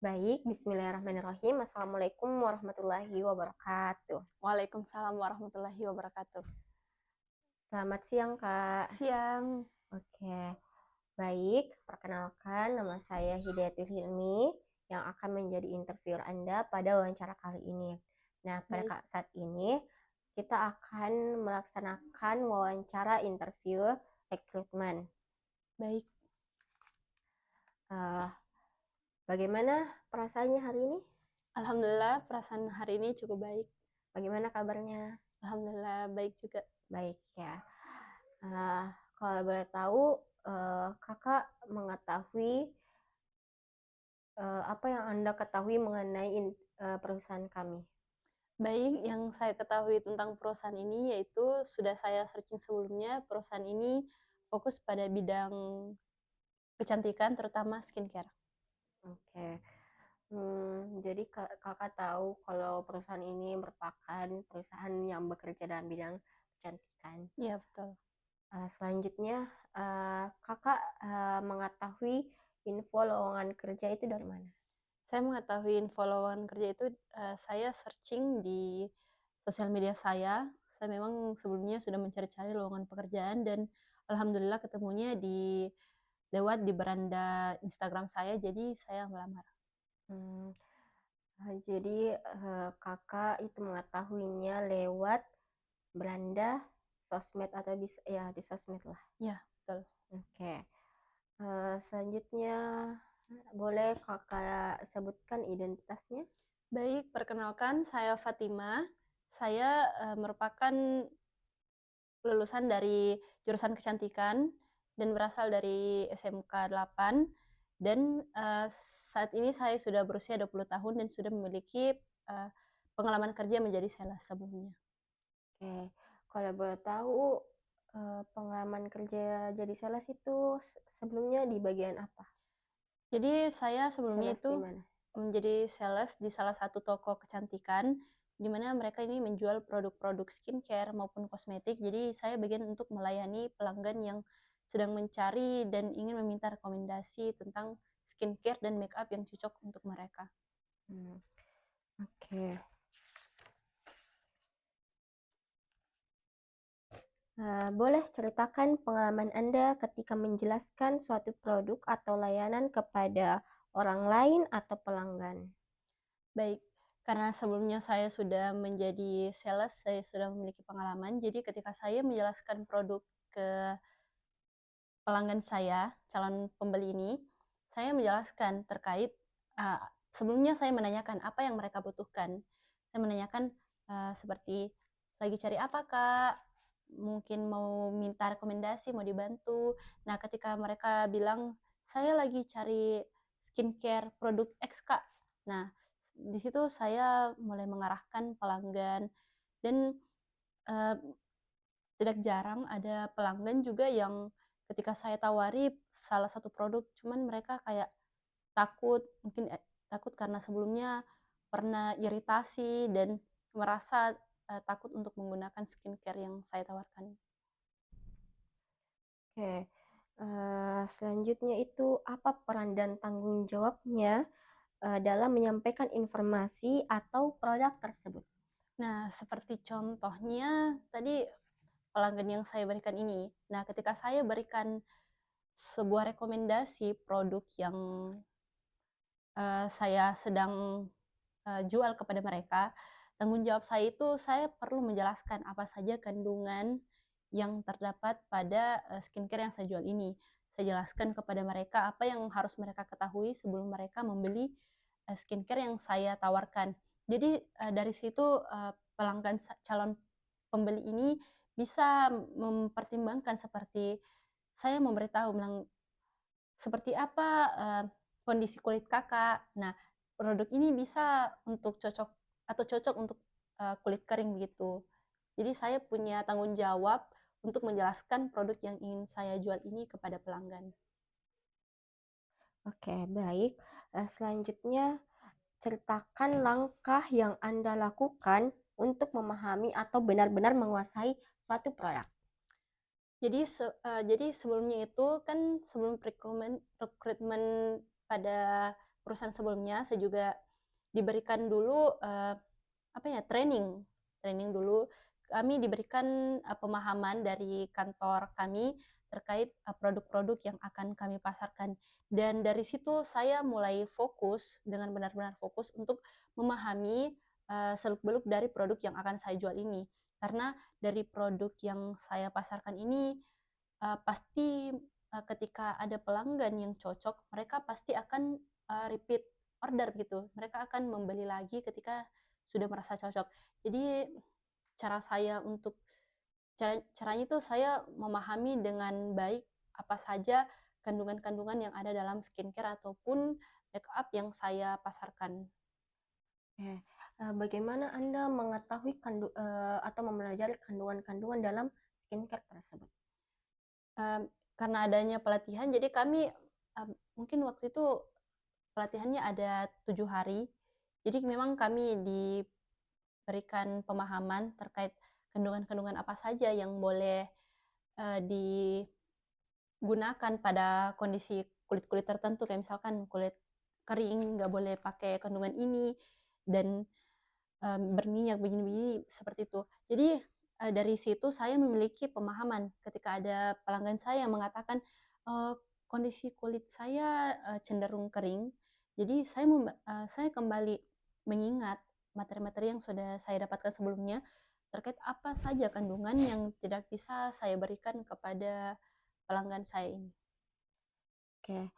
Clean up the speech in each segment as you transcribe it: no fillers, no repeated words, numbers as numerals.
Baik, bismillahirrahmanirrahim. Assalamualaikum warahmatullahi wabarakatuh. Waalaikumsalam warahmatullahi wabarakatuh. Selamat siang, Kak. Siang. Oke, baik. Perkenalkan, nama saya Hidayatul Hilmi yang akan menjadi interviewer Anda pada wawancara kali ini. Nah, pada Baik, saat ini kita akan melaksanakan wawancara interview rekrutmen. baik. Eh, Bagaimana perasaannya hari ini? Alhamdulillah perasaan hari ini cukup baik. Bagaimana kabarnya? Alhamdulillah baik juga. Baik ya. Eh, Kalau boleh tahu, kakak mengetahui apa yang Anda ketahui mengenai perusahaan kami? Baik, yang saya ketahui tentang perusahaan ini yaitu sudah saya searching sebelumnya, perusahaan ini fokus pada bidang kecantikan terutama skincare. Oke. Jadi kakak tahu kalau perusahaan ini merupakan perusahaan yang bekerja dalam bidang kecantikan. Iya, betul. Selanjutnya, kakak mengetahui info lowongan kerja itu dari mana? Saya mengetahui info lowongan kerja itu saya searching di sosial media saya. Saya memang sebelumnya sudah mencari-cari lowongan pekerjaan dan alhamdulillah ketemunya lewat di beranda Instagram saya, jadi saya melamar. Hmm, jadi kakak itu mengetahuinya lewat Belanda, sosmed atau ya di sosmed lah. Ya, betul. Oke. Selanjutnya boleh kakak sebutkan identitasnya? Baik, perkenalkan saya Fatima. Saya merupakan lulusan dari jurusan kecantikan dan berasal dari SMK 8 dan saat ini saya sudah berusia 20 tahun dan sudah memiliki pengalaman kerja menjadi sales sebelumnya. Oke. Kalau boleh tahu pengalaman kerja jadi sales itu sebelumnya di bagian apa? Jadi saya sebelumnya Sales di itu mana? menjadi sales di salah satu toko kecantikan, di mana mereka ini menjual produk-produk skincare maupun kosmetik. Jadi saya bagian untuk melayani pelanggan yang sedang mencari dan ingin meminta rekomendasi tentang skincare dan make up yang cocok untuk mereka. Hmm, Oke. Boleh ceritakan pengalaman Anda ketika menjelaskan suatu produk atau layanan kepada orang lain atau pelanggan? Baik, karena sebelumnya saya sudah menjadi sales, saya sudah memiliki pengalaman. Jadi ketika saya menjelaskan produk ke pelanggan saya, calon pembeli ini, saya menjelaskan terkait sebelumnya saya menanyakan apa yang mereka butuhkan. Saya menanyakan seperti lagi cari apa kak, mungkin mau minta rekomendasi, mau dibantu. Nah ketika mereka bilang saya lagi cari skincare produk X kak. Nah di situ saya mulai mengarahkan pelanggan dan uh, tidak jarang ada pelanggan juga yang ketika saya tawari salah satu produk, cuman mereka kayak takut, mungkin takut karena sebelumnya pernah iritasi dan merasa takut untuk menggunakan skincare yang saya tawarkan. Oke. Selanjutnya itu apa peran dan tanggung jawabnya dalam menyampaikan informasi atau produk tersebut? Nah, seperti contohnya tadi pelanggan yang saya berikan ini. Nah, ketika saya berikan sebuah rekomendasi produk yang saya sedang jual kepada mereka, tanggung jawab saya itu saya perlu menjelaskan apa saja kandungan yang terdapat pada skincare yang saya jual ini. Saya jelaskan kepada mereka apa yang harus mereka ketahui sebelum mereka membeli skincare yang saya tawarkan. Jadi dari situ pelanggan calon pembeli ini bisa mempertimbangkan seperti saya memberitahu bilang seperti apa kondisi kulit kakak. Nah, produk ini bisa untuk cocok atau cocok untuk kulit kering begitu. Jadi saya punya tanggung jawab untuk menjelaskan produk yang ingin saya jual ini kepada pelanggan. Oke, baik. Selanjutnya, ceritakan langkah yang Anda lakukan untuk memahami atau benar-benar menguasai suatu produk. Jadi sebelumnya itu kan sebelum rekrutmen pada perusahaan sebelumnya saya juga diberikan dulu training dulu. Kami diberikan pemahaman dari kantor kami terkait produk-produk yang akan kami pasarkan. Dan dari situ saya mulai fokus dengan benar-benar fokus untuk memahami seluk-beluk dari produk yang akan saya jual ini. Karena dari produk yang saya pasarkan ini pasti ketika ada pelanggan yang cocok, mereka pasti akan repeat order gitu. Mereka akan membeli lagi ketika sudah merasa cocok. Jadi cara saya untuk caranya itu saya memahami dengan baik apa saja kandungan-kandungan yang ada dalam skincare ataupun make up yang saya pasarkan. Oke. Bagaimana Anda mengetahui atau mempelajari kandungan-kandungan dalam skincare tersebut? Karena adanya pelatihan, jadi kami mungkin waktu itu pelatihannya ada 7 hari. Jadi memang kami diberikan pemahaman terkait kandungan-kandungan apa saja yang boleh digunakan pada kondisi kulit-kulit tertentu, kayak misalkan kulit kering nggak boleh pakai kandungan ini, dan berminyak begini-begini seperti itu. Jadi dari situ saya memiliki pemahaman ketika ada pelanggan saya yang mengatakan kondisi kulit saya cenderung kering. Jadi saya kembali mengingat materi-materi yang sudah saya dapatkan sebelumnya terkait apa saja kandungan yang tidak bisa saya berikan kepada pelanggan saya ini. Oke.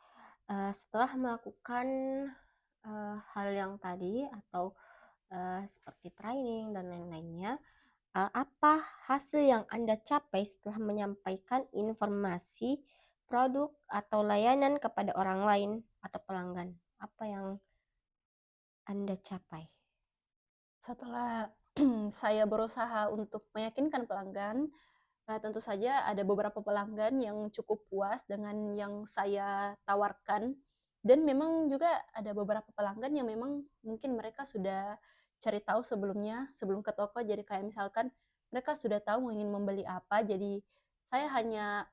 Setelah melakukan hal yang tadi atau seperti training dan lain-lainnya, apa hasil yang Anda capai setelah menyampaikan informasi produk atau layanan kepada orang lain atau pelanggan? Apa yang Anda capai? Setelah saya berusaha untuk meyakinkan pelanggan, tentu saja ada beberapa pelanggan yang cukup puas dengan yang saya tawarkan, dan memang juga ada beberapa pelanggan yang memang mungkin mereka sudah cari tahu sebelumnya, sebelum ke toko. Jadi kayak misalkan mereka sudah tahu ingin membeli apa, jadi saya hanya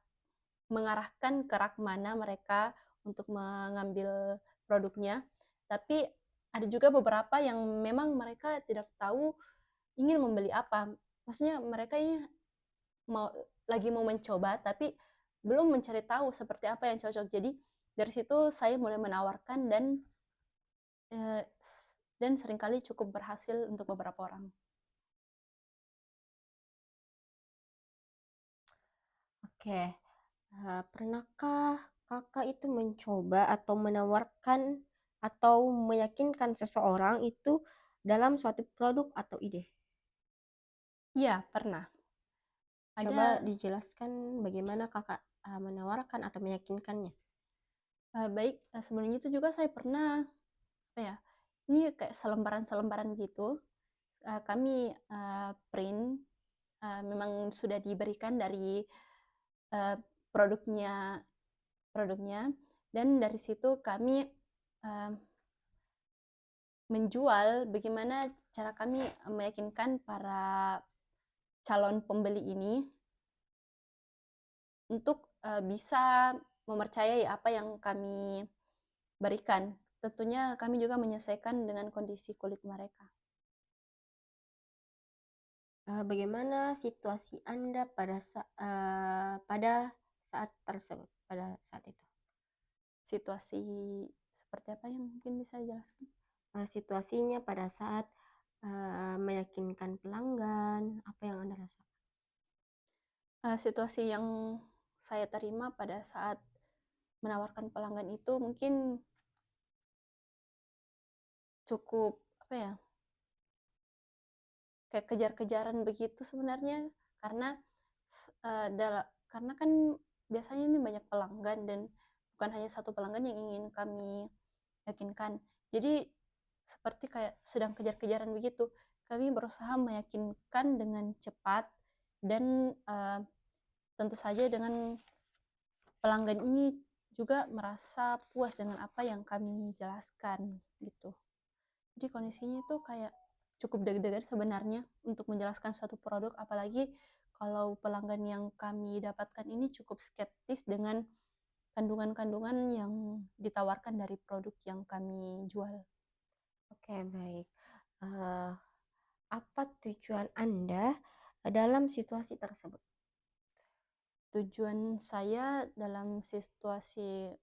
mengarahkan ke rak mana mereka untuk mengambil produknya. Tapi ada juga beberapa yang memang mereka tidak tahu ingin membeli apa. Maksudnya mereka ini mau lagi mau mencoba tapi belum mencari tahu seperti apa yang cocok. Jadi dari situ saya mulai menawarkan eh, dan seringkali cukup berhasil untuk beberapa orang. Oke. Pernahkah Kakak itu mencoba atau menawarkan atau meyakinkan seseorang itu dalam suatu produk atau ide? Iya, pernah. Coba Ada dijelaskan bagaimana Kakak menawarkan atau meyakinkannya. baik sebelumnya itu juga saya pernah apa ya? Ini kayak selembaran-selembaran gitu. Kami print memang sudah diberikan dari uh, produknya produknya dan dari situ kami uh, menjual bagaimana cara kami meyakinkan para calon pembeli ini untuk bisa mempercayai apa yang kami berikan. Tentunya kami juga menyesuaikan dengan kondisi kulit mereka. Bagaimana situasi Anda pada saat tersebut, pada saat itu? Situasi seperti apa yang mungkin bisa dijelaskan? Situasinya pada saat meyakinkan pelanggan, apa yang Anda rasakan? Situasi yang saya terima pada saat menawarkan pelanggan itu mungkin cukup apa ya, kayak kejar-kejaran begitu sebenarnya, karena karena kan biasanya ini banyak pelanggan dan bukan hanya satu pelanggan yang ingin kami yakinkan. Jadi seperti kayak sedang kejar-kejaran begitu. Kami berusaha meyakinkan dengan cepat dan tentu saja dengan pelanggan ini juga merasa puas dengan apa yang kami jelaskan gitu. Jadi kondisinya itu kayak cukup deg-degan sebenarnya untuk menjelaskan suatu produk, apalagi kalau pelanggan yang kami dapatkan ini cukup skeptis dengan kandungan-kandungan yang ditawarkan dari produk yang kami jual. Oke, baik. Eh, apa tujuan Anda dalam situasi tersebut? Tujuan saya dalam situasi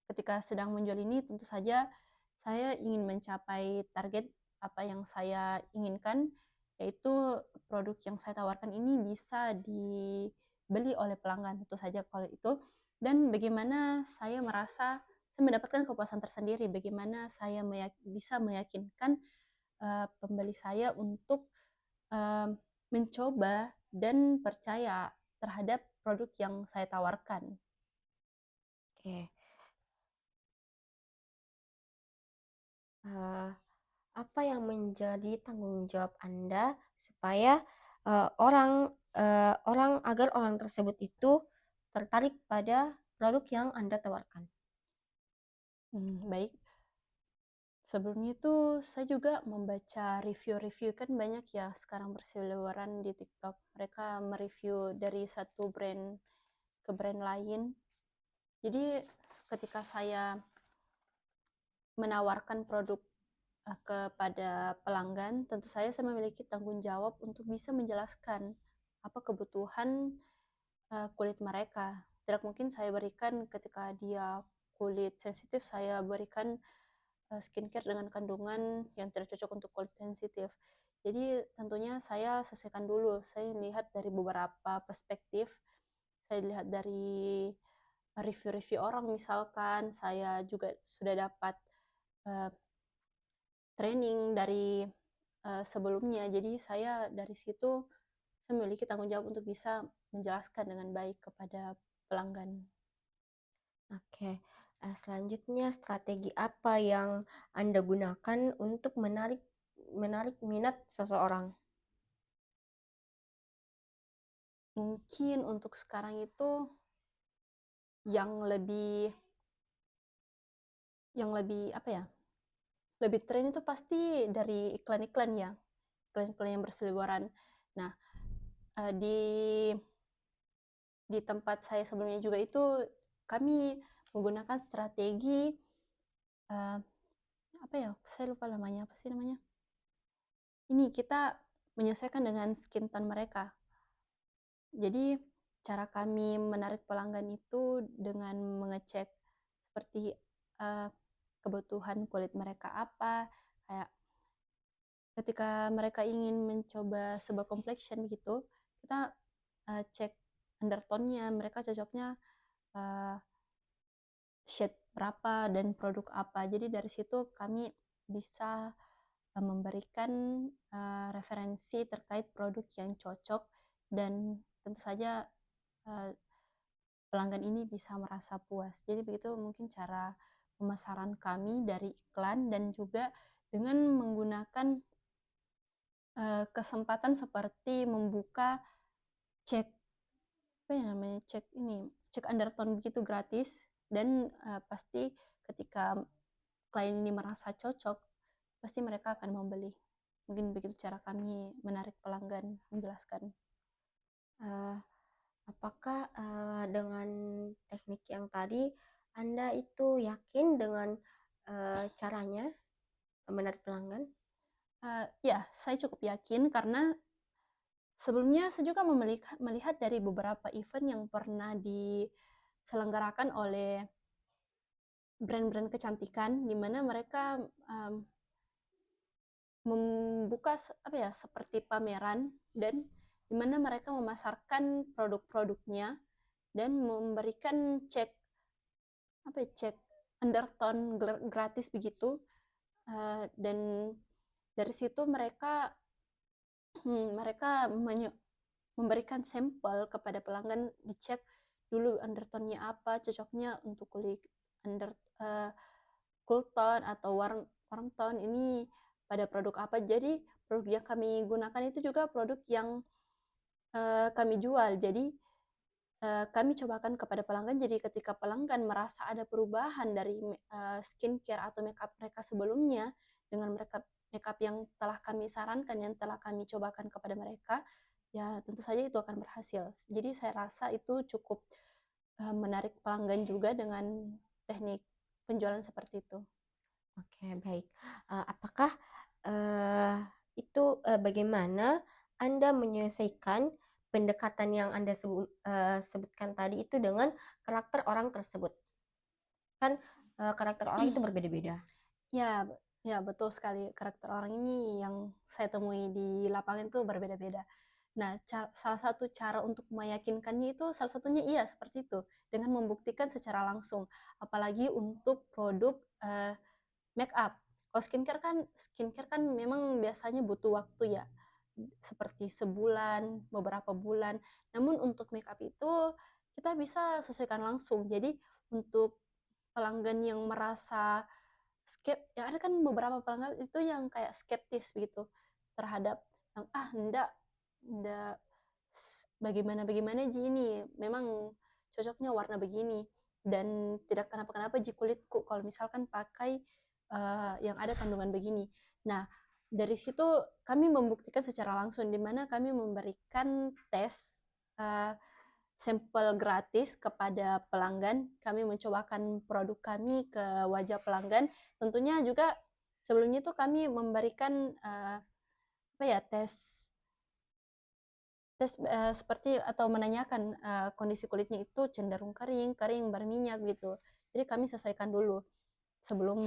ketika sedang menjual ini tentu saja saya ingin mencapai target apa yang saya inginkan, yaitu produk yang saya tawarkan ini bisa dibeli oleh pelanggan tentu saja kalau itu. Dan bagaimana saya merasa saya mendapatkan kepuasan tersendiri, bagaimana saya bisa meyakinkan pembeli saya untuk uh, mencoba dan percaya terhadap produk yang saya tawarkan. Oke. Eh, apa yang menjadi tanggung jawab Anda supaya orang agar orang tersebut itu tertarik pada produk yang Anda tawarkan? Baik. Sebelumnya itu saya juga membaca review-review, kan banyak ya sekarang berseliweran di TikTok. Mereka mereview dari satu brand ke brand lain. Jadi ketika saya menawarkan produk kepada pelanggan, tentu saya memiliki tanggung jawab untuk bisa menjelaskan apa kebutuhan kulit mereka. Tidak mungkin saya berikan ketika dia kulit sensitif, saya berikan skincare dengan kandungan yang tidak cocok untuk kulit sensitif. Jadi tentunya saya sesuaikan dulu. Saya lihat dari beberapa perspektif. Saya lihat dari review-review orang, misalkan saya juga sudah dapat uh, training dari sebelumnya. Jadi saya dari situ saya memiliki tanggung jawab untuk bisa menjelaskan dengan baik kepada pelanggan. Oke. Selanjutnya strategi apa yang Anda gunakan untuk menarik menarik minat seseorang? Mungkin untuk sekarang itu yang lebih apa ya? Lebih tren itu pasti dari iklan-iklan ya. Iklan-iklan yang berseliweran. Nah, di tempat saya sebelumnya juga itu kami menggunakan strategi apa ya? Saya lupa namanya. Apa sih namanya? Ini kita menyesuaikan dengan skin tone mereka. Jadi cara kami menarik pelanggan itu dengan mengecek seperti kebutuhan kulit mereka apa, kayak ketika mereka ingin mencoba sebuah complexion gitu, kita cek undertone-nya, mereka cocoknya shade berapa dan produk apa. Jadi dari situ kami bisa memberikan referensi terkait produk yang cocok, dan tentu saja pelanggan ini bisa merasa puas. Jadi begitu mungkin cara pemasaran kami dari iklan, dan juga dengan menggunakan kesempatan seperti membuka cek apa ya namanya, cek undertone begitu gratis, dan pasti ketika klien ini merasa cocok, pasti mereka akan membeli. Mungkin begitu cara kami menarik pelanggan, menjelaskan. Uh, apakah dengan teknik yang tadi Anda itu yakin dengan caranya menarik pelanggan? Ya, saya cukup yakin karena sebelumnya saya juga melihat dari beberapa event yang pernah diselenggarakan oleh brand-brand kecantikan, di mana mereka membuka apa ya, seperti pameran, dan di mana mereka memasarkan produk-produknya dan memberikan cek apa ya, cek undertone gratis begitu. Dan dari situ mereka mereka memberikan sampel kepada pelanggan, dicek dulu undertone-nya apa, cocoknya untuk kulit cool tone atau warm tone ini pada produk apa. Jadi produk yang kami gunakan itu juga produk yang kami jual. Jadi kami cobakan kepada pelanggan. Jadi ketika pelanggan merasa ada perubahan dari skincare atau makeup mereka sebelumnya dengan makeup yang telah kami sarankan, yang telah kami cobakan kepada mereka, ya tentu saja itu akan berhasil. Jadi saya rasa itu cukup menarik pelanggan juga dengan teknik penjualan seperti itu. Oke, baik. Apakah eh, itu bagaimana Anda menyelesaikan pendekatan yang Anda sebutkan tadi itu dengan karakter orang tersebut? Kan karakter orang itu berbeda-beda. Ya, ya betul sekali. Karakter orang ini yang saya temui di lapangan itu berbeda-beda. Nah, salah satu cara untuk meyakinkannya itu salah satunya iya seperti itu, dengan membuktikan secara langsung. Apalagi untuk produk make up. Kalau skincare kan memang biasanya butuh waktu ya, seperti sebulan, beberapa bulan. Namun untuk make up itu kita bisa sesuaikan langsung. Jadi untuk pelanggan yang merasa ya ada kan beberapa pelanggan itu yang kayak skeptis begitu terhadap yang enggak bagaimana bagaimana ji ini memang cocoknya warna begini dan tidak kenapa-kenapa ji kulitku kalau misalkan pakai yang ada kandungan begini. Nah, dari situ kami membuktikan secara langsung di mana kami memberikan tes uh, sampel gratis kepada pelanggan. Kami mencobakan produk kami ke wajah pelanggan. Tentunya juga sebelumnya itu kami memberikan apa ya tes tes seperti atau menanyakan kondisi kulitnya itu cenderung kering, kering berminyak gitu. Jadi kami sesuaikan dulu sebelum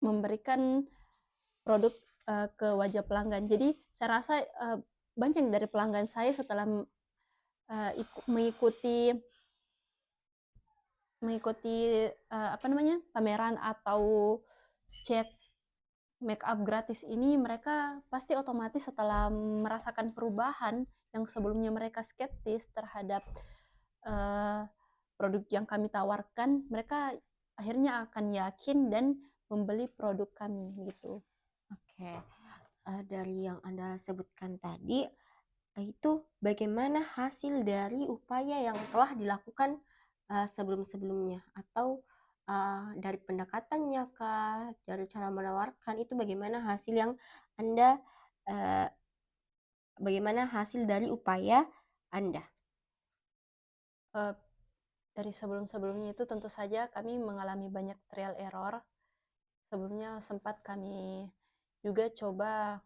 memberikan produk ke wajah pelanggan. Jadi saya rasa banyak dari pelanggan saya setelah mengikuti mengikuti apa namanya pameran atau cek make up gratis ini mereka pasti otomatis setelah merasakan perubahan yang sebelumnya mereka skeptis terhadap uh, produk yang kami tawarkan, mereka akhirnya akan yakin dan membeli produk kami gitu. Oke, dari yang Anda sebutkan tadi, itu bagaimana hasil dari upaya yang telah dilakukan sebelum-sebelumnya, atau dari pendekatannya kah, dari cara menawarkan itu bagaimana hasil yang Anda uh, bagaimana hasil dari upaya Anda? Uh, dari sebelum-sebelumnya itu tentu saja kami mengalami banyak trial error. Sebelumnya sempat kami juga coba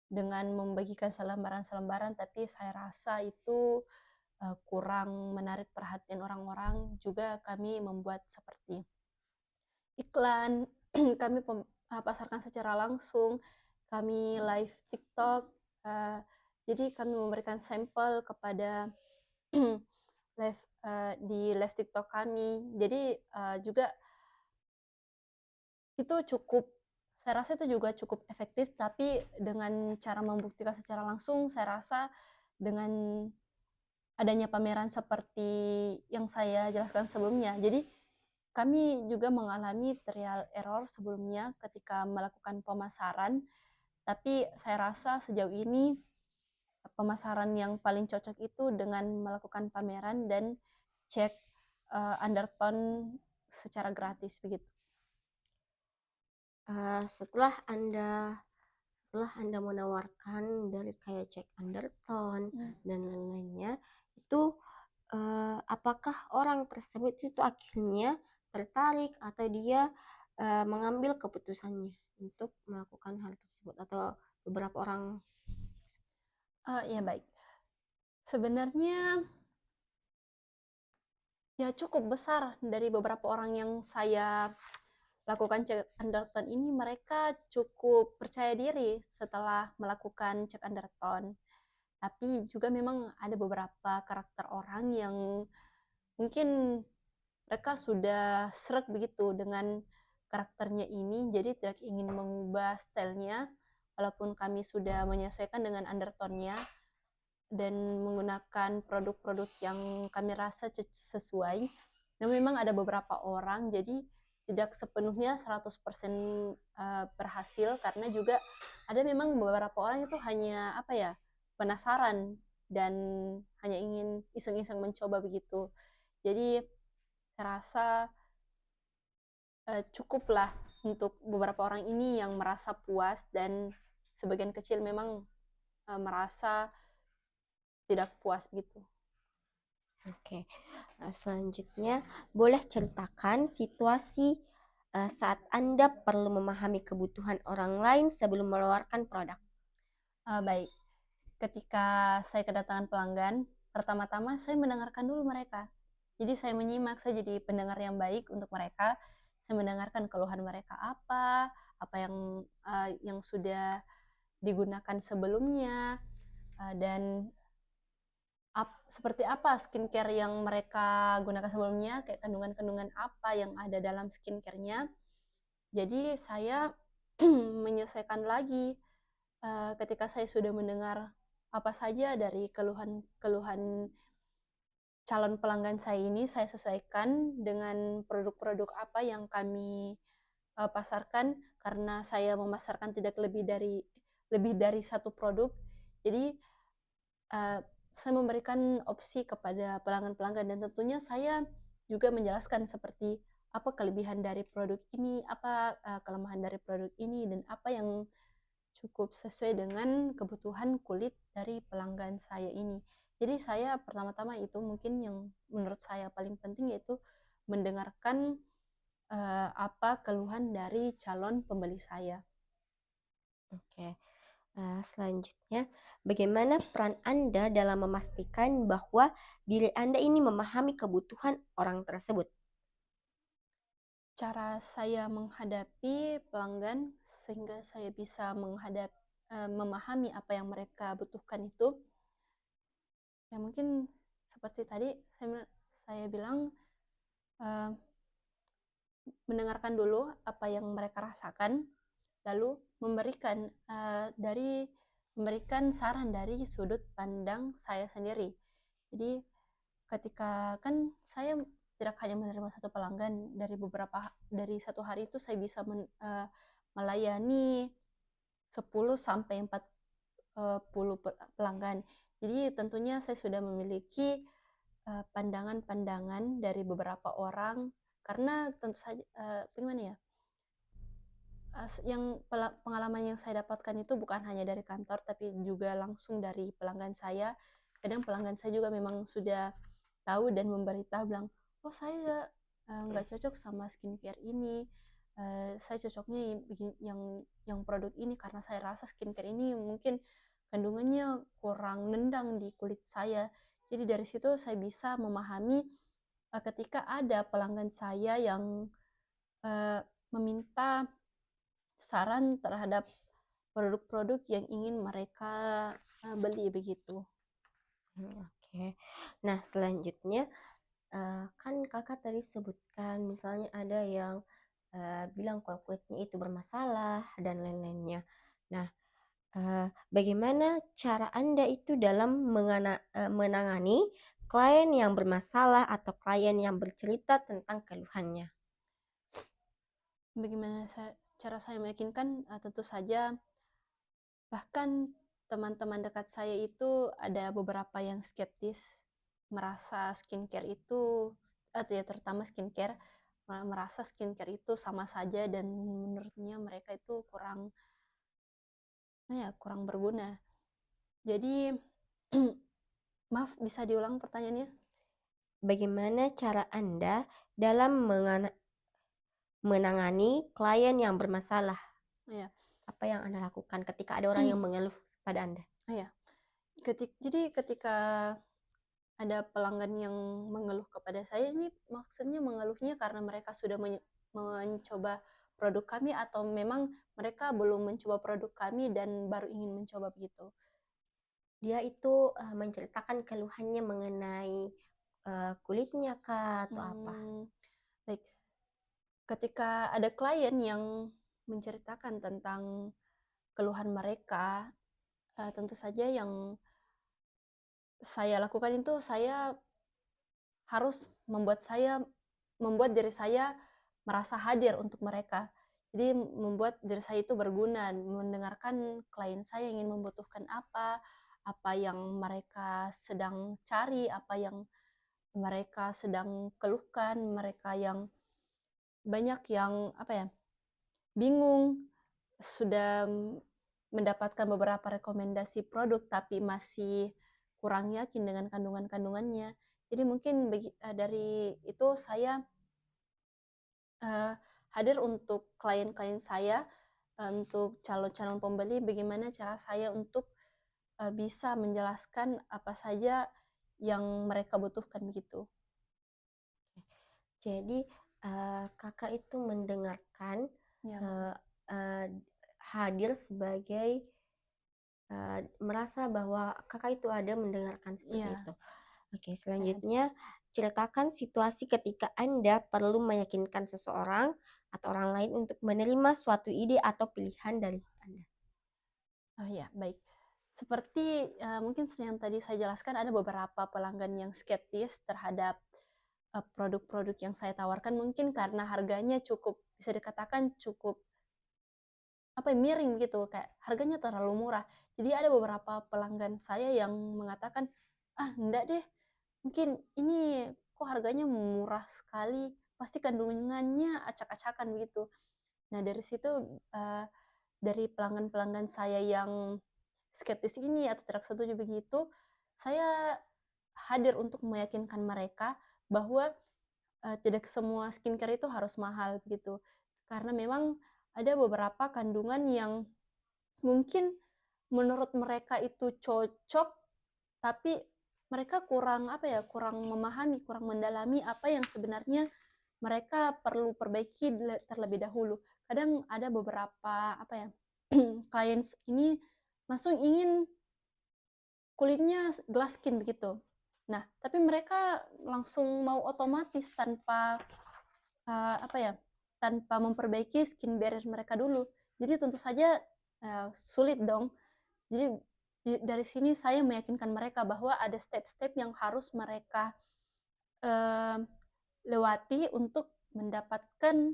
dengan membagikan selembaran-selembaran, tapi saya rasa itu kurang menarik perhatian orang-orang. Juga kami membuat seperti iklan, kami pasarkan secara langsung, kami live TikTok, jadi kami memberikan sampel kepada di live TikTok kami. Jadi juga itu saya rasa itu juga cukup efektif, tapi dengan cara membuktikan secara langsung, saya rasa dengan adanya pameran seperti yang saya jelaskan sebelumnya. Jadi kami juga mengalami trial error sebelumnya ketika melakukan pemasaran, tapi saya rasa sejauh ini pemasaran yang paling cocok itu dengan melakukan pameran dan cek undertone secara gratis begitu. Setelah Anda menawarkan dari kayak cek undertone dan lain-lainnya, itu apakah orang tersebut itu akhirnya tertarik atau dia mengambil keputusannya untuk melakukan hal tersebut, atau beberapa orang? Ya baik. Sebenarnya ya cukup besar dari beberapa orang yang saya lakukan cek undertone ini, mereka cukup percaya diri setelah melakukan cek undertone. Tapi juga memang ada beberapa karakter orang yang mungkin mereka sudah sreg begitu dengan karakternya ini, jadi tidak ingin mengubah stylenya, walaupun kami sudah menyesuaikan dengan undertone-nya dan menggunakan produk-produk yang kami rasa sesuai. Namun memang ada beberapa orang, jadi tidak sepenuhnya 100% berhasil, karena juga ada memang beberapa orang itu hanya apa ya, penasaran dan hanya ingin iseng-iseng mencoba begitu. Jadi saya rasa cukuplah untuk beberapa orang ini yang merasa puas, dan sebagian kecil memang merasa tidak puas begitu. Oke, selanjutnya boleh ceritakan situasi saat Anda perlu memahami kebutuhan orang lain sebelum mengeluarkan produk. Baik, ketika saya kedatangan pelanggan, pertama-tama saya mendengarkan dulu mereka. Jadi saya menyimak, saya jadi pendengar yang baik untuk mereka. Saya mendengarkan keluhan mereka apa yang sudah digunakan sebelumnya, dan seperti apa skincare yang mereka gunakan sebelumnya, kayak kandungan-kandungan apa yang ada dalam skincare-nya. Jadi saya menyesuaikan lagi ketika saya sudah mendengar apa saja dari keluhan-keluhan calon pelanggan saya ini, saya sesuaikan dengan produk-produk apa yang kami pasarkan, karena saya memasarkan tidak lebih dari satu produk. Jadi uh, saya memberikan opsi kepada pelanggan-pelanggan, dan tentunya saya juga menjelaskan seperti apa kelebihan dari produk ini, apa kelemahan dari produk ini, dan apa yang cukup sesuai dengan kebutuhan kulit dari pelanggan saya ini. Jadi saya pertama-tama itu mungkin yang menurut saya paling penting yaitu mendengarkan apa keluhan dari calon pembeli saya. Oke, selanjutnya bagaimana peran Anda dalam memastikan bahwa diri Anda ini memahami kebutuhan orang tersebut? Cara saya menghadapi pelanggan sehingga saya bisa memahami apa yang mereka butuhkan itu, ya mungkin seperti tadi saya bilang, uh, mendengarkan dulu apa yang mereka rasakan, lalu memberikan saran dari sudut pandang saya sendiri. Jadi ketika kan saya tidak hanya menerima satu pelanggan, dari satu hari itu saya bisa melayani 10 sampai 40 pelanggan. Jadi tentunya saya sudah memiliki pandangan-pandangan dari beberapa orang, karena tentu saja bagaimana ya, pengalaman yang saya dapatkan itu bukan hanya dari kantor tapi juga langsung dari pelanggan saya. Kadang pelanggan saya juga memang sudah tahu dan memberitahu, bilang, oh saya nggak cocok sama skincare ini, saya cocoknya yang produk ini karena saya rasa skincare ini mungkin kandungannya kurang nendang di kulit saya. Jadi dari situ saya bisa memahami ketika ada pelanggan saya yang meminta saran terhadap produk-produk yang ingin mereka beli begitu. Oke. Nah, selanjutnya kan kakak tadi sebutkan misalnya ada yang bilang kalau kulitnya itu bermasalah dan lain-lainnya. Nah, bagaimana cara Anda itu dalam menangani klien yang bermasalah atau klien yang bercerita tentang keluhannya? Bagaimana cara saya meyakinkan? Tentu saja, bahkan teman-teman dekat saya itu ada beberapa yang skeptis, merasa skincare itu, atau ya terutama skincare, merasa skincare itu sama saja dan menurutnya mereka itu kurang berguna. Jadi maaf, bisa diulang pertanyaannya? Bagaimana cara Anda dalam menangani klien yang bermasalah? Ya, Apa yang Anda lakukan ketika ada orang yang mengeluh pada Anda? ya. Jadi ketika ada pelanggan yang mengeluh kepada saya, ini maksudnya mengeluhnya karena mereka sudah mencoba produk kami atau memang mereka belum mencoba produk kami dan baru ingin mencoba begitu? Dia itu menceritakan keluhannya mengenai kulitnya kah atau apa? Baik, ketika ada klien yang menceritakan tentang keluhan mereka, tentu saja yang saya lakukan itu saya harus membuat diri saya merasa hadir untuk mereka. Jadi membuat diri saya itu berguna, mendengarkan klien saya ingin membutuhkan apa yang mereka sedang cari, apa yang mereka sedang keluhkan, mereka yang banyak yang bingung, sudah mendapatkan beberapa rekomendasi produk tapi masih kurang yakin dengan kandungan-kandungannya. Jadi mungkin dari itu saya, eee, hadir untuk klien-klien saya, untuk calon-calon pembeli bagaimana cara saya untuk, bisa menjelaskan apa saja yang mereka butuhkan begitu. Jadi, Kakak itu mendengarkan, Ya betul. eee eee, hadir sebagai, merasa bahwa Kakak itu ada mendengarkan seperti Iya, itu. Oke, saya hadir. selanjutnya ceritakan situasi ketika Anda perlu meyakinkan seseorang atau orang lain untuk menerima suatu ide atau pilihan dari Anda. Oh iya, baik. Seperti, mungkin yang tadi saya jelaskan ada beberapa pelanggan yang skeptis terhadap, produk-produk yang saya tawarkan mungkin karena harganya cukup bisa dikatakan cukup, apa ya, miring gitu, kayak harganya terlalu murah. Jadi ada beberapa pelanggan saya yang mengatakan, "Ah, enggak deh, mungkin ini kok harganya murah sekali, pasti kandungannya acak-acakan," begitu. Nah dari situ, eee, dari pelanggan-pelanggan saya yang skeptis ini atau tidak setuju begitu, saya hadir untuk meyakinkan mereka bahwa, tidak semua skincare itu harus mahal begitu. Karena memang ada beberapa kandungan yang mungkin menurut mereka itu cocok, tapi mereka kurang, apa ya, kurang memahami, kurang mendalami apa yang sebenarnya mereka perlu perbaiki terlebih dahulu. Kadang ada beberapa, apa ya, klien ini langsung ingin kulitnya glass skin begitu. Nah, tapi mereka langsung mau otomatis tanpa, apa ya, tanpa memperbaiki skin barrier mereka dulu. Jadi tentu saja, sulit dong. Jadi dari sini saya meyakinkan mereka bahwa ada step-step yang harus mereka, eee, lewati untuk mendapatkan,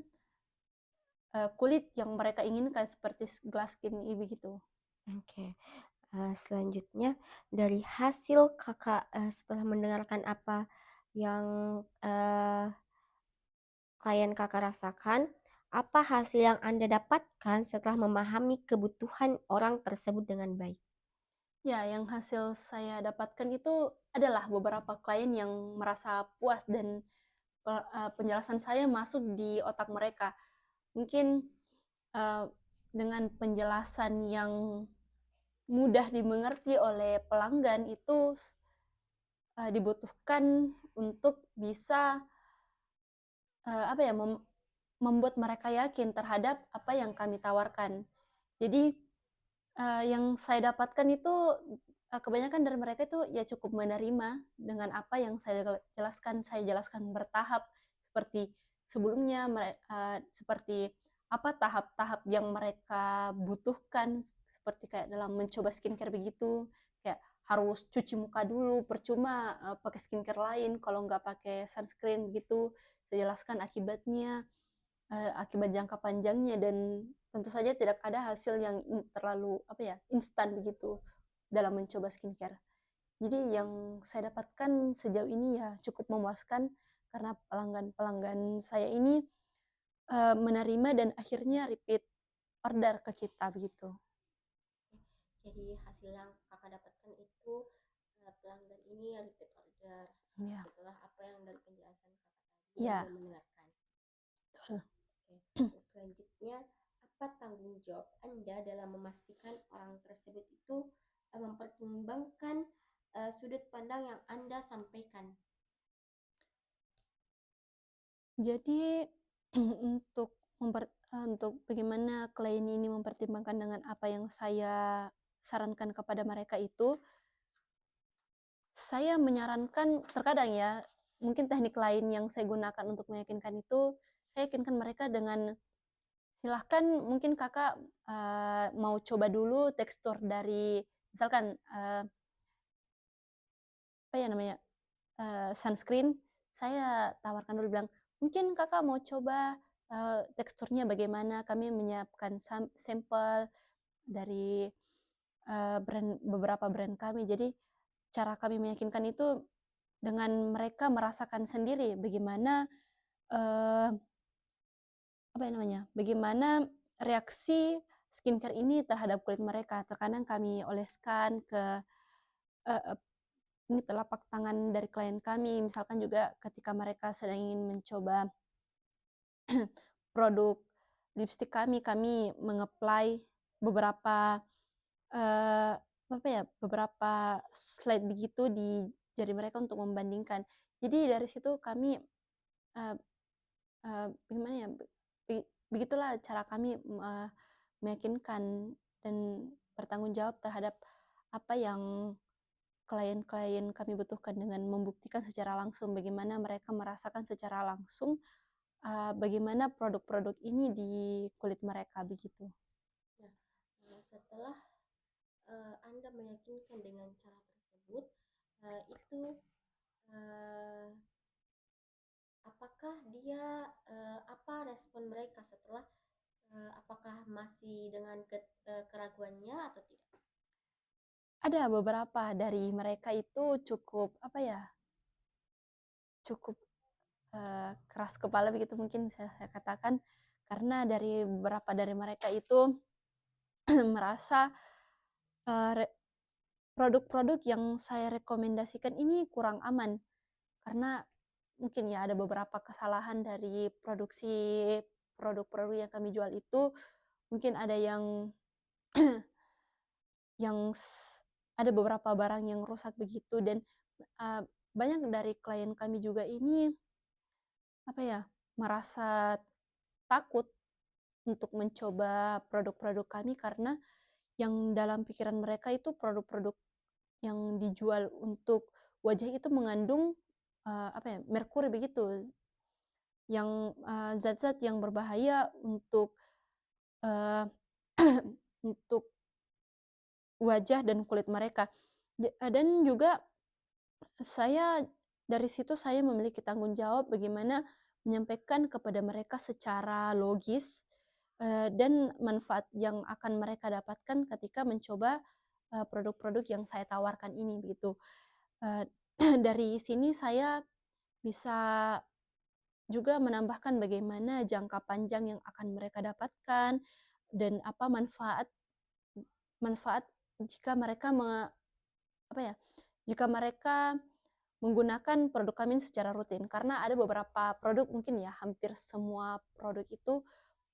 kulit yang mereka inginkan seperti glass skin ini begitu. Oke, selanjutnya dari hasil Kakak, setelah mendengarkan apa yang, klien Kakak rasakan, apa hasil yang Anda dapatkan setelah memahami kebutuhan orang tersebut dengan baik? Ya, yang hasil saya dapatkan itu adalah beberapa klien yang merasa puas dan penjelasan saya masuk di otak mereka. Mungkin, eee, dengan penjelasan yang mudah dimengerti oleh pelanggan itu, dibutuhkan untuk bisa, apa ya, membuat mereka yakin terhadap apa yang kami tawarkan. Jadi, yang saya dapatkan itu, kebanyakan dari mereka itu ya cukup menerima dengan apa yang saya jelaskan bertahap, seperti sebelumnya seperti apa tahap-tahap yang mereka butuhkan, seperti kayak dalam mencoba skincare begitu, kayak harus cuci muka dulu, percuma, pakai skincare lain kalau nggak pakai sunscreen begitu. Saya jelaskan akibatnya, akibat jangka panjangnya dan tentu saja tidak ada hasil yang terlalu, apa ya, instan begitu dalam mencoba skincare. Jadi yang saya dapatkan sejauh ini ya cukup memuaskan karena pelanggan-pelanggan saya ini, menerima dan akhirnya repeat order ke kita begitu. Jadi hasil yang Kakak dapatkan itu, pelanggan ini repeat order Iya. setelah apa yang dari penjelasan Kakak tadi Anda Iya, mendengarkan. betul. Oke, selanjutnya apa tanggung jawab Anda dalam memastikan orang tersebut itu, mempertimbangkan, sudut pandang yang Anda sampaikan? Jadi untuk bagaimana klien ini mempertimbangkan dengan apa yang saya sarankan kepada mereka itu, saya menyarankan terkadang ya, mungkin teknik lain yang saya gunakan untuk meyakinkan itu, saya yakinkan mereka dengan, "Silahkan mungkin Kakak, mau coba dulu tekstur dari," misalkan, apa ya namanya, sunscreen, saya tawarkan dulu bilang, "Mungkin Kakak mau coba, teksturnya bagaimana? Kami menyiapkan sampel dari, beberapa brand kami." Jadi cara kami meyakinkan itu dengan mereka merasakan sendiri bagaimana, eee, apa ya namanya, bagaimana reaksi skincare ini terhadap kulit mereka. Terkadang kami oleskan ke, eee, ini telapak tangan dari klien kami, misalkan juga ketika mereka sedang ingin mencoba produk lipstik kami, kami beberapa, eee, apa ya, beberapa slide begitu di jari mereka untuk membandingkan. Jadi dari situ kami, eee gimana ya, be begitulah cara kami, meyakinkan dan bertanggung jawab terhadap apa yang klien-klien kami butuhkan dengan membuktikan secara langsung bagaimana mereka merasakan secara langsung, bagaimana produk-produk ini di kulit mereka, begitu. Nah, setelah Anda meyakinkan dengan cara tersebut, itu uh, apakah dia apa respon mereka setelah apakah masih dengan keraguannya atau tidak? Ada beberapa dari mereka itu cukup, apa ya, cukup, keras kepala begitu mungkin bisa saya katakan, karena dari beberapa dari mereka itu merasa, eee, produk-produk yang saya rekomendasikan ini kurang aman. Karena mungkin ya ada beberapa kesalahan dari produksi produk-produk yang kami jual itu, mungkin ada yang ada beberapa barang yang rusak begitu dan, eee, banyak dari klien kami juga ini, apa ya, merasa takut untuk mencoba produk-produk kami karena yang dalam pikiran mereka itu produk-produk yang dijual untuk wajah itu mengandung, apa ya, merkuri begitu, yang, zat-zat yang berbahaya untuk, eee, untuk wajah dan kulit mereka. Dan juga saya dari situ saya memiliki tanggung jawab bagaimana menyampaikan kepada mereka secara logis, dan manfaat yang akan mereka dapatkan ketika mencoba, produk-produk yang saya tawarkan ini, begitu. Eee, dari sini saya bisa juga menambahkan bagaimana jangka panjang yang akan mereka dapatkan dan apa manfaat manfaat jika mereka apa ya, jika mereka menggunakan produk kami secara rutin. Karena ada beberapa produk mungkin ya, hampir semua produk itu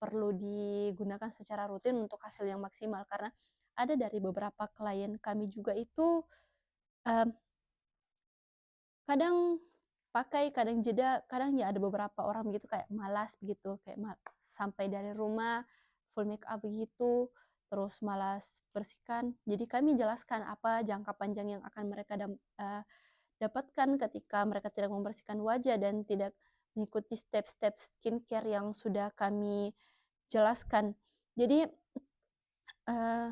perlu digunakan secara rutin untuk hasil yang maksimal. Karena ada dari beberapa klien kami juga itu, mmm, kadang pakai, kadang jeda, kadang ya ada beberapa orang begitu kayak malas begitu, kayak sampai dari rumah full make up begitu, terus malas bersihkan. Jadi kami jelaskan apa jangka panjang yang akan mereka dapatkan ketika mereka tidak membersihkan wajah dan tidak mengikuti step-step skincare yang sudah kami jelaskan. Jadi, eee,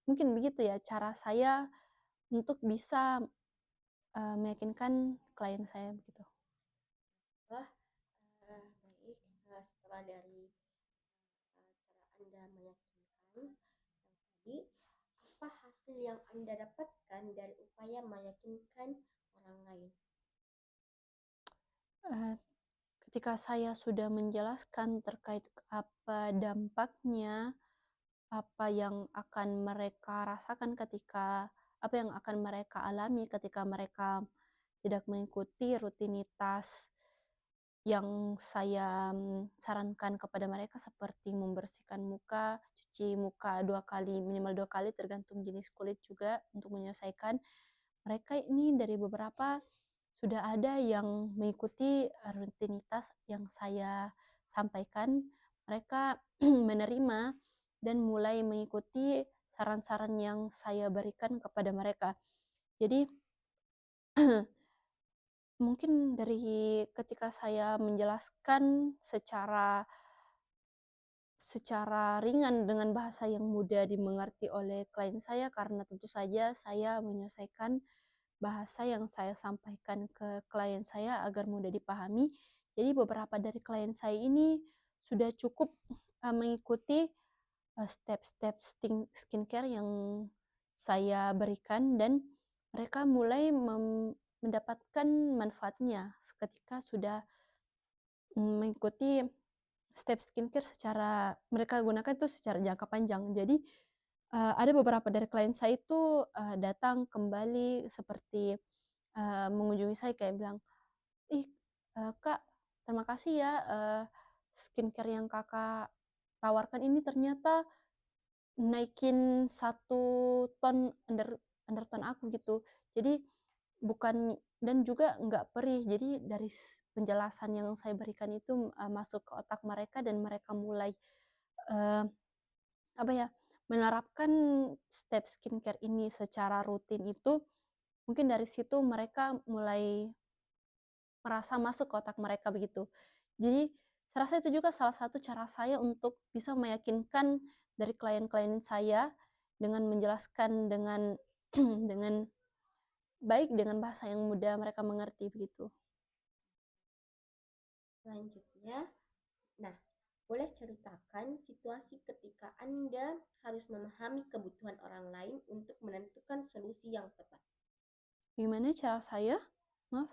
mungkin begitu ya cara saya untuk bisa, meyakinkan klien saya begitu. Setelah baik, setelah dari cara Anda meyakinkan yang tadi, apa hasil yang Anda dapatkan dari upaya meyakinkan orang lain? Eee, ketika saya sudah menjelaskan terkait apa dampaknya, apa yang akan mereka rasakan ketika apa yang akan mereka alami ketika mereka tidak mengikuti rutinitas yang saya, sarankan kepada mereka seperti membersihkan muka, cuci muka 2 kali, minimal 2 kali tergantung jenis kulit juga untuk menyelesaikan. Mereka ini dari beberapa sudah ada yang mengikuti, rutinitas yang saya sampaikan. Mereka menerima dan mulai mengikuti saran-saran yang saya berikan kepada mereka. Jadi mungkin dari ketika saya menjelaskan secara secara ringan dengan bahasa yang mudah dimengerti oleh klien saya, karena tentu saja saya menyelesaikan bahasa yang saya sampaikan ke klien saya agar mudah dipahami. Jadi beberapa dari klien saya ini sudah cukup, mengikuti, step-step skincare yang saya berikan dan mereka mulai mendapatkan manfaatnya ketika sudah mengikuti step skincare secara mereka gunakan itu secara jangka panjang. Jadi, ada beberapa dari klien saya itu, datang kembali seperti, mengunjungi saya kayak bilang, "Ih, Kak, terima kasih ya, skincare yang Kakak tawarkan ini ternyata naikin 1 ton underton aku," gitu. Jadi bukan dan juga nggak perih. Jadi dari penjelasan yang saya berikan itu, masuk ke otak mereka dan mereka mulai, eee, apa ya, menerapkan step skincare ini secara rutin itu, mungkin dari situ mereka mulai merasa masuk ke otak mereka begitu. Jadi saya rasa itu juga salah satu cara saya untuk bisa meyakinkan dari klien-klien saya dengan menjelaskan dengan dengan baik, dengan bahasa yang mudah mereka mengerti begitu. Selanjutnya, nah, boleh ceritakan situasi ketika Anda harus memahami kebutuhan orang lain untuk menentukan solusi yang tepat. Gimana cara saya? Maaf?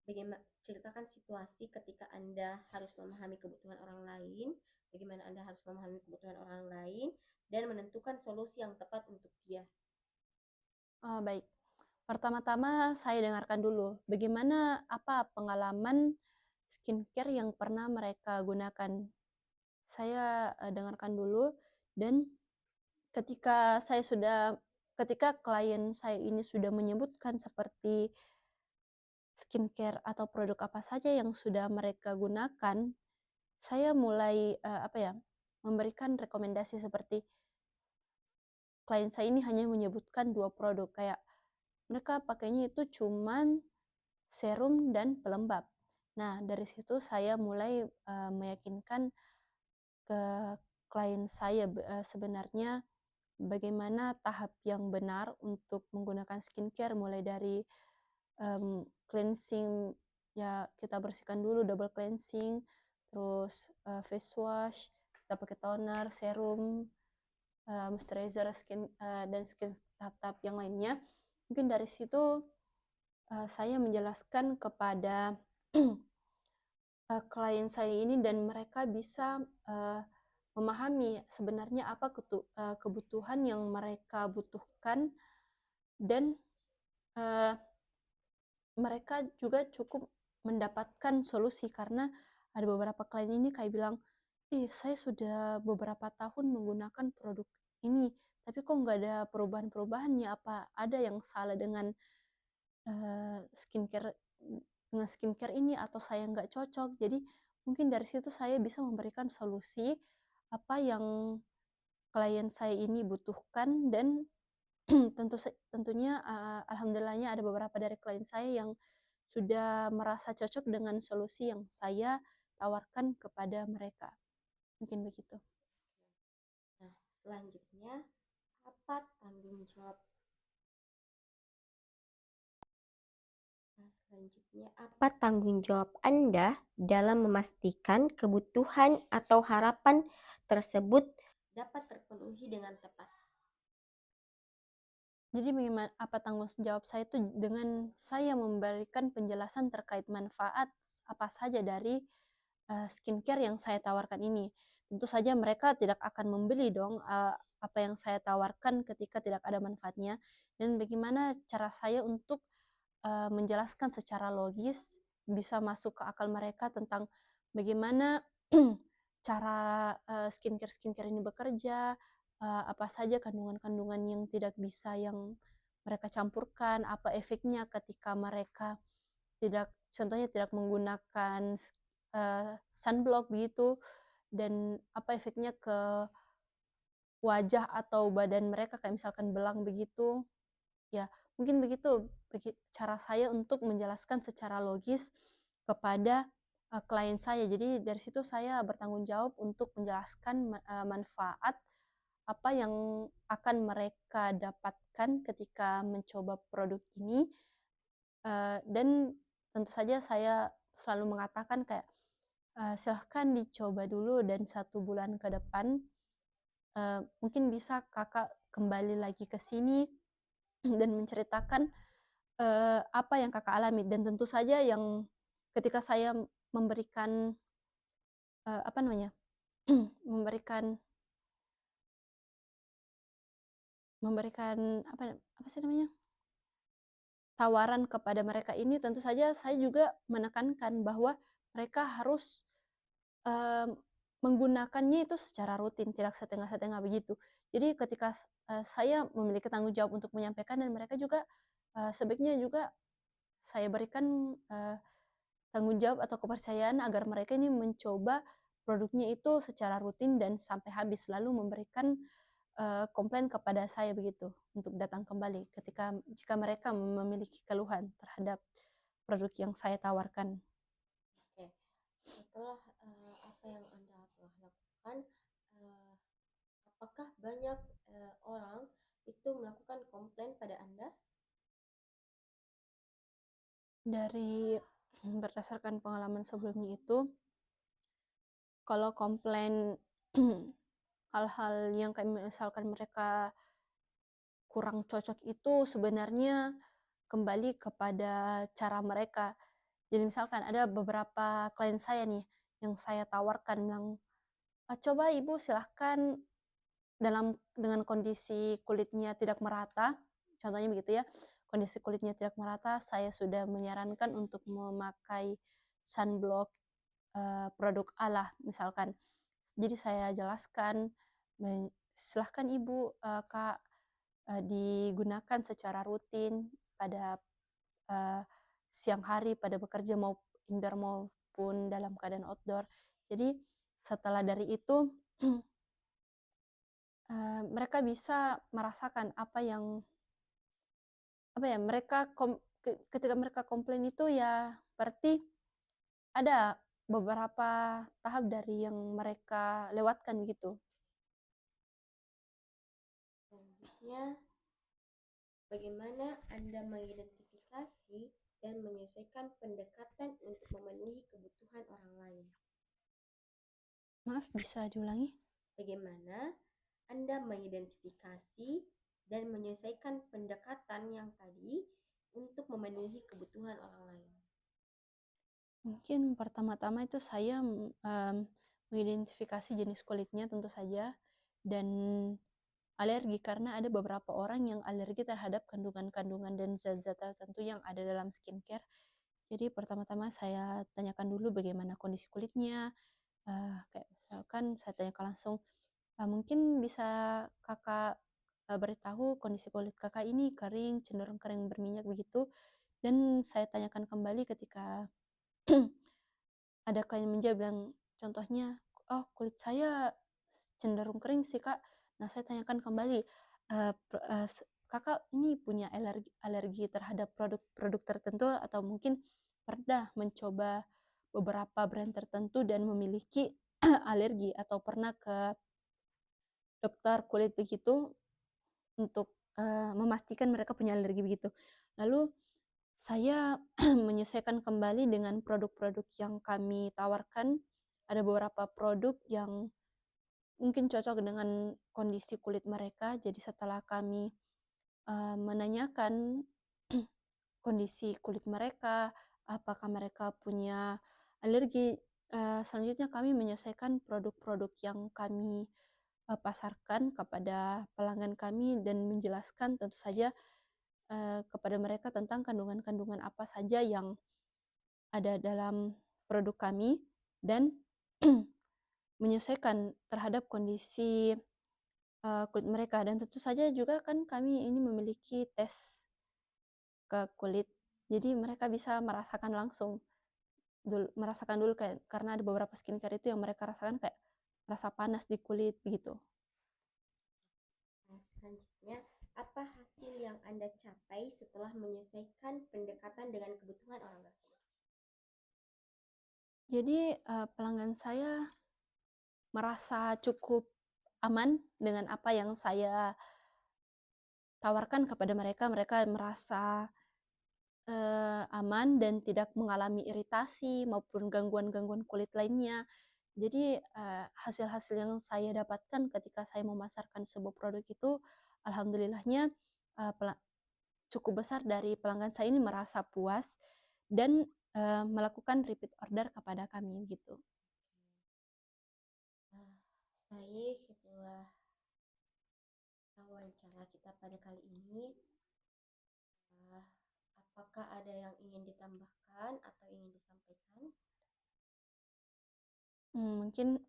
Bagaimana ceritakan situasi ketika Anda harus memahami kebutuhan orang lain, bagaimana Anda harus memahami kebutuhan orang lain dan menentukan solusi yang tepat untuk dia. Oh, baik. Pertama-tama saya dengarkan dulu, bagaimana apa pengalaman skincare yang pernah mereka gunakan. Saya, dengarkan dulu dan ketika klien saya ini sudah menyebutkan seperti skincare atau produk apa saja yang sudah mereka gunakan, saya mulai, apa ya, memberikan rekomendasi seperti klien saya ini hanya menyebutkan 2 produk, kayak mereka pakainya itu cuman serum dan pelembab. Nah, dari situ saya mulai, meyakinkan ke klien saya sebenarnya bagaimana tahap yang benar untuk menggunakan skincare, mulai dari, cleansing, ya kita bersihkan dulu, double cleansing, terus, face wash, kita pakai toner, serum, moisturizer, dan tahap-tahap yang lainnya. Mungkin dari situ, saya menjelaskan kepada, klien saya ini dan mereka bisa, memahami sebenarnya apa kebutuhan yang mereka butuhkan dan, eee, mereka juga cukup mendapatkan solusi karena ada beberapa klien ini kayak bilang, "Ih, saya sudah beberapa tahun menggunakan produk ini, tapi kok nggak ada perubahan-perubahan ya? Apa ada yang salah dengan, skincare ini atau saya nggak cocok?" Jadi mungkin dari situ saya bisa memberikan solusi apa yang klien saya ini butuhkan dan tentunya, alhamdulillahnya ada beberapa dari klien saya yang sudah merasa cocok dengan solusi yang saya tawarkan kepada mereka. Mungkin begitu. Nah, selanjutnya, apa tanggung jawab apa tanggung jawab Anda dalam memastikan kebutuhan atau harapan tersebut dapat terpenuhi dengan tepat? Jadi apa tanggung jawab saya itu dengan saya memberikan penjelasan terkait manfaat apa saja dari, skincare yang saya tawarkan ini. Tentu saja mereka tidak akan membeli dong, apa yang saya tawarkan ketika tidak ada manfaatnya, dan bagaimana cara saya untuk, menjelaskan secara logis, bisa masuk ke akal mereka tentang bagaimana cara, skincare-skincare ini bekerja, apa saja kandungan-kandungan yang tidak bisa yang mereka campurkan, apa efeknya ketika mereka contohnya tidak menggunakan sunblock begitu, dan apa efeknya ke wajah atau badan mereka kayak misalkan belang begitu. Ya, mungkin begitu cara saya untuk menjelaskan secara logis kepada, klien saya. Jadi dari situ saya bertanggung jawab untuk menjelaskan manfaat apa yang akan mereka dapatkan ketika mencoba produk ini, dan tentu saja saya selalu mengatakan kayak, "Silahkan dicoba dulu dan 1 bulan ke depan, mungkin bisa Kakak kembali lagi ke sini dan menceritakan, apa yang Kakak alami." Dan tentu saja yang ketika saya memberikan, apa namanya, memberikan memberikan apa sih namanya, tawaran kepada mereka ini, tentu saja saya juga menekankan bahwa mereka harus, mmm, menggunakannya itu secara rutin, tidak setengah-setengah begitu. Jadi ketika saya memiliki tanggung jawab untuk menyampaikan dan mereka juga, sebaiknya juga saya berikan, tanggung jawab atau kepercayaan agar mereka ini mencoba produknya itu secara rutin dan sampai habis, lalu memberikan komplain kepada saya begitu, untuk datang kembali jika mereka memiliki keluhan terhadap produk yang saya tawarkan. Oke, setelah apa yang Anda telah lakukan, eh, apakah banyak orang itu melakukan komplain pada Anda? Dari berdasarkan pengalaman sebelumnya itu, kalau komplain hal-hal yang kayak misalkan mereka kurang cocok itu sebenarnya kembali kepada cara mereka. Jadi misalkan ada beberapa klien saya nih, yang saya tawarkan bilang, "Coba Ibu silahkan dengan kondisi kulitnya tidak merata," contohnya begitu ya, kondisi kulitnya tidak merata, saya sudah menyarankan untuk memakai sunblock, produk A lah misalkan. Jadi saya jelaskan, "Silahkan Ibu, Kak, digunakan secara rutin pada, eee, siang hari, pada bekerja indoor maupun dalam keadaan outdoor." Jadi setelah dari itu mereka bisa merasakan apa ya, mereka ketika mereka komplain itu ya berarti ada beberapa tahap dari yang mereka lewatkan gitu. Selanjutnya, bagaimana Anda mengidentifikasi dan menyelesaikan pendekatan untuk memenuhi kebutuhan orang lain? Maaf, bisa diulangi? Bagaimana Anda mengidentifikasi dan menyelesaikan pendekatan yang tadi untuk memenuhi kebutuhan orang lain? Mungkin pertama-tama itu saya, mengidentifikasi jenis kulitnya tentu saja, dan alergi, karena ada beberapa orang yang alergi terhadap kandungan-kandungan dan zat-zat tertentu yang ada dalam skincare. Jadi pertama-tama saya tanyakan dulu bagaimana kondisi kulitnya, kayak misalkan saya tanyakan langsung, "Mungkin bisa Kakak, beritahu kondisi kulit Kakak ini kering, cenderung kering berminyak," begitu. Dan saya tanyakan kembali ketika ada klien menjawab bilang, contohnya, "Oh, kulit saya cenderung kering sih, Kak." Nah, saya tanyakan kembali, "Kakak ini punya alergi terhadap produk-produk tertentu atau mungkin pernah mencoba beberapa brand tertentu dan memiliki alergi atau pernah ke dokter kulit begitu untuk, memastikan mereka punya alergi begitu." Lalu saya menyesuaikan kembali dengan produk-produk yang kami tawarkan. Ada beberapa produk yang mungkin cocok dengan kondisi kulit mereka. Jadi setelah kami, menanyakan kondisi kulit mereka, apakah mereka punya alergi, selanjutnya kami menyesuaikan produk-produk yang kami, pasarkan kepada pelanggan kami dan menjelaskan tentu saja, kepada mereka tentang kandungan-kandungan apa saja yang ada dalam produk kami dan menyesuaikan terhadap kondisi, kulit mereka. Dan tentu saja juga kan kami ini memiliki tes ke kulit, jadi mereka bisa merasakan dulu kayak, karena ada beberapa skincare itu yang mereka rasakan kayak rasa panas di kulit begitu. Nah, selanjutnya, apa hasil yang Anda capai setelah menyelesaikan pendekatan dengan kebutuhan orang tersebut? Jadi, pelanggan saya merasa cukup aman dengan apa yang saya tawarkan kepada mereka. Mereka merasa, aman dan tidak mengalami iritasi maupun gangguan-gangguan kulit lainnya. Jadi, hasil-hasil yang saya dapatkan ketika saya memasarkan sebuah produk itu, alhamdulillahnya, eee, pela cukup besar dari pelanggan saya ini merasa puas dan, melakukan repeat order kepada kami, gitu. Baik, itulah wawancara kita pada kali ini. Eh, Apakah ada yang ingin ditambahkan atau ingin disampaikan? Mungkin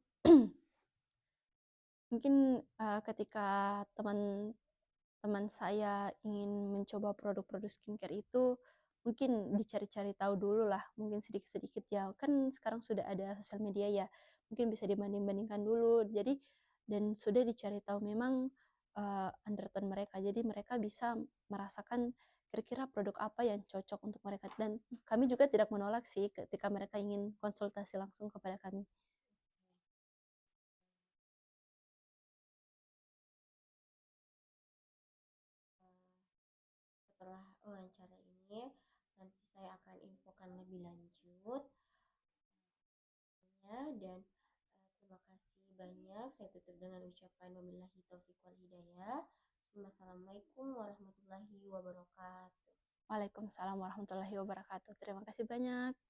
mungkin, ketika teman-teman saya ingin mencoba produk-produk skincare itu, mungkin dicari-cari tahu dulu lah, mungkin sedikit-sedikit ya, kan sekarang sudah ada sosial media ya, mungkin bisa dibanding-bandingkan dulu. Jadi dan sudah dicari tahu memang, undertone mereka, jadi mereka bisa merasakan kira-kira produk apa yang cocok untuk mereka, dan kami juga tidak menolak sih ketika mereka ingin konsultasi langsung kepada kami. Setelah wawancara ini, nanti saya akan infokan lebih lanjut ya, dan terima kasih banyak. Saya tutup dengan ucapan wabillahi taufiq wal hidayah. Assalamualaikum warahmatullahi wabarakatuh. Waalaikumsalam warahmatullahi wabarakatuh. Terima kasih banyak.